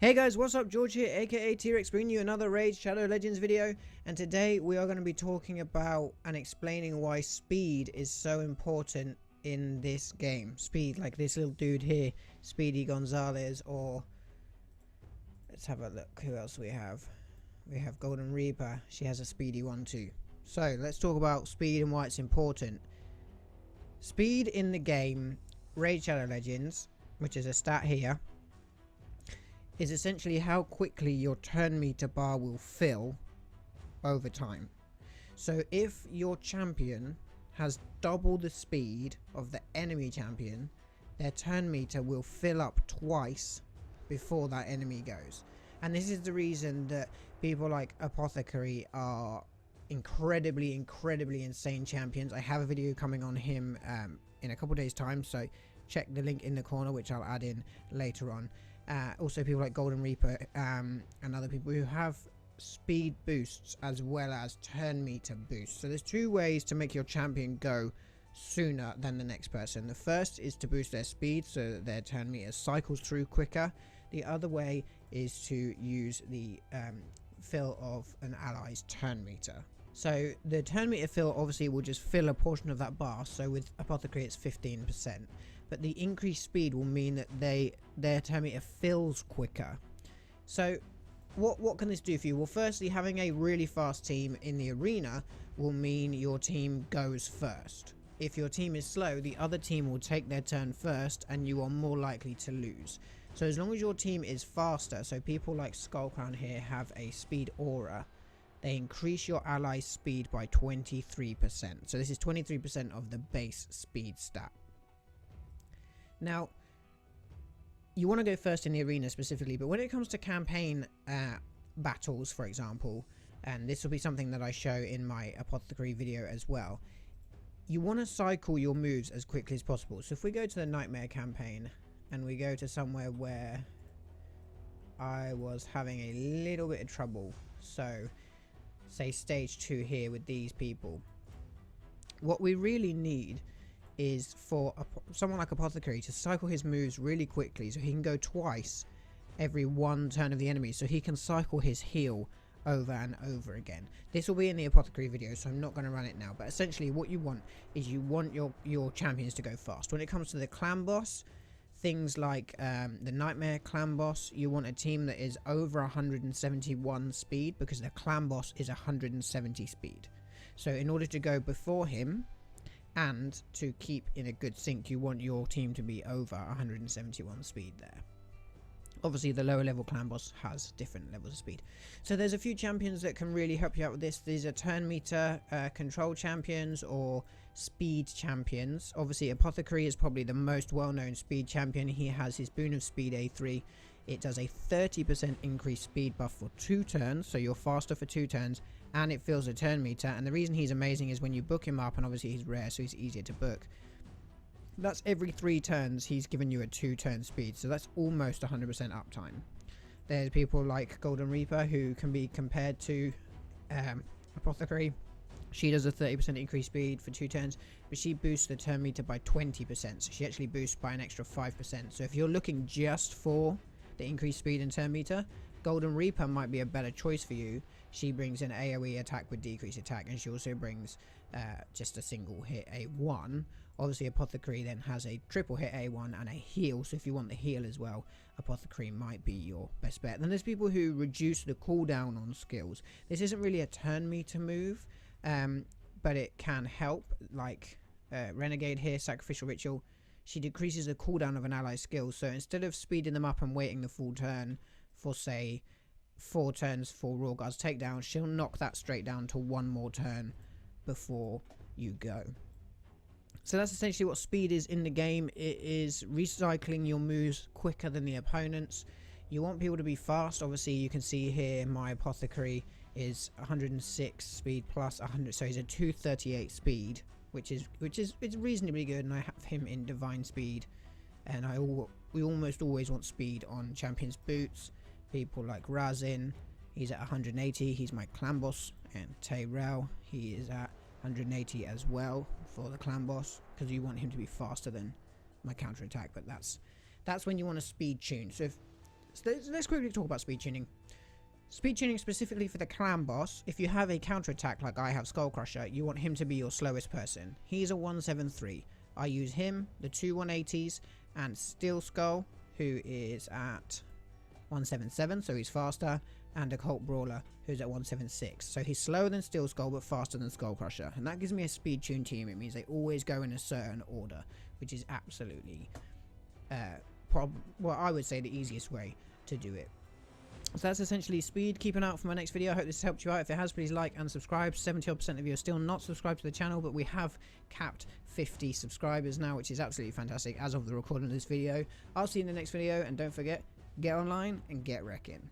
Hey guys, what's up? George here, aka T-Rex, bringing you another Raid Shadow Legends video. And today we are going to be talking about and explaining why speed is so important in this game. Speed, like this little dude here, Speedy Gonzalez, or let's have a look who else we have. We have Golden Reaper, she has a speedy one too. So let's talk about speed and why it's important. Speed in the game, Raid Shadow Legends, which is a stat here, is essentially how quickly your turn meter bar will fill over time. So if your champion has double the speed of the enemy champion, their turn meter will fill up twice before that enemy goes. And this is the reason that people like Apothecary are incredibly insane champions. I have a video coming on him in a couple days time, so check the link in the corner, which I'll add in later on. Also people like Golden Reaper and other people who have speed boosts as well as turn meter boosts. So there's two ways to make your champion go sooner than the next person. The first is to boost their speed so that their turn meter cycles through quicker. The other way is to use the fill of an ally's turn meter. So the turn meter fill obviously will just fill a portion of that bar. So with Apothecary it's 15%. But the increased speed will mean that their turn meter fills quicker. So what can this do for you? Well, firstly, having a really fast team in the arena will mean your team goes first. If your team is slow, the other team will take their turn first and you are more likely to lose. So as long as your team is faster, so people like Skullcrown here have a speed aura, they increase your ally's speed by 23%. So this is 23% of the base speed stat. Now, you want to go first in the arena specifically, but when it comes to campaign battles, for example, and this will be something that I show in my Apothecary video as well, you want to cycle your moves as quickly as possible. So if we go to the Nightmare campaign and we go to somewhere where I was having a little bit of trouble, so say stage 2 here with these people, what we really need is for someone like Apothecary to cycle his moves really quickly so he can go twice every one turn of the enemy, so he can cycle his heal over and over again. This will be in the Apothecary video, so I'm not going to run it now, but essentially what you want is you want your champions to go fast. When it comes to the clan boss, things like the Nightmare clan boss, you want a team that is over 171 speed because the clan boss is 170 speed. So in order to go before him and to keep in a good sync, you want your team to be over 171 speed there. Obviously the lower level clan boss has different levels of speed. So there's a few champions that can really help you out with this. These are turn meter control champions or speed champions. Obviously Apothecary is probably the most well-known speed champion. He has his boon of speed A3. It does a 30% increased speed buff for 2 turns, so you're faster for 2 turns, and it fills a turn meter. And the reason he's amazing is when you book him up, and obviously he's rare so he's easier to book, that's every 3 turns he's given you a 2-turn speed, so that's almost 100% uptime. There's people like Golden Reaper who can be compared to Apothecary. She does a 30% increased speed for 2 turns, but she boosts the turn meter by 20%, so she actually boosts by an extra 5%. So if you're looking just for the increased speed and turn meter, Golden Reaper might be a better choice for you. She brings an AoE attack with decreased attack, and she also brings just a single hit A1. Obviously Apothecary then has a triple hit A1 and a heal, so if you want the heal as well, Apothecary might be your best bet. Then there's people who reduce the cooldown on skills. This isn't really a turn meter move, but it can help, like Renegade here, Sacrificial Ritual. She decreases the cooldown of an ally's skills, so instead of speeding them up and waiting the full turn for say 4 turns for Rawguard's takedown, she'll knock that straight down to 1 more turn before you go. So that's essentially what speed is in the game. It is recycling your moves quicker than the opponents. You want people to be fast. Obviously you can see here my Apothecary is 106 speed plus 100, so he's a 238 speed, which is it's reasonably good, and I have him in divine speed, and we almost always want speed on champions boots. People like Razin, he's at 180, he's my clan boss, and Tayrell, he is at 180 as well for the clan boss, because you want him to be faster than my counter attack. But that's when you want a speed tune. So if So let's quickly talk about speed tuning. Speed tuning specifically for the clan boss. If you have a counter attack like I have Skull Crusher, you want him to be your slowest person. He's a 173. I use him, the two 180s, and Steel Skull, who is at 177, so he's faster, and a Cult Brawler, who's at 176. So he's slower than Steel Skull, but faster than Skull Crusher. And that gives me a speed tune team. It means they always go in a certain order, which is absolutely, well, I would say the easiest way to do it. So that's essentially speed. Keep an eye out for my next video. I hope this has helped you out. If it has, please like and subscribe. 70% of you are still not subscribed to the channel, but we have capped 50 subscribers now, which is absolutely fantastic as of the recording of this video. I'll see you in the next video, and don't forget, get online and get wrecking.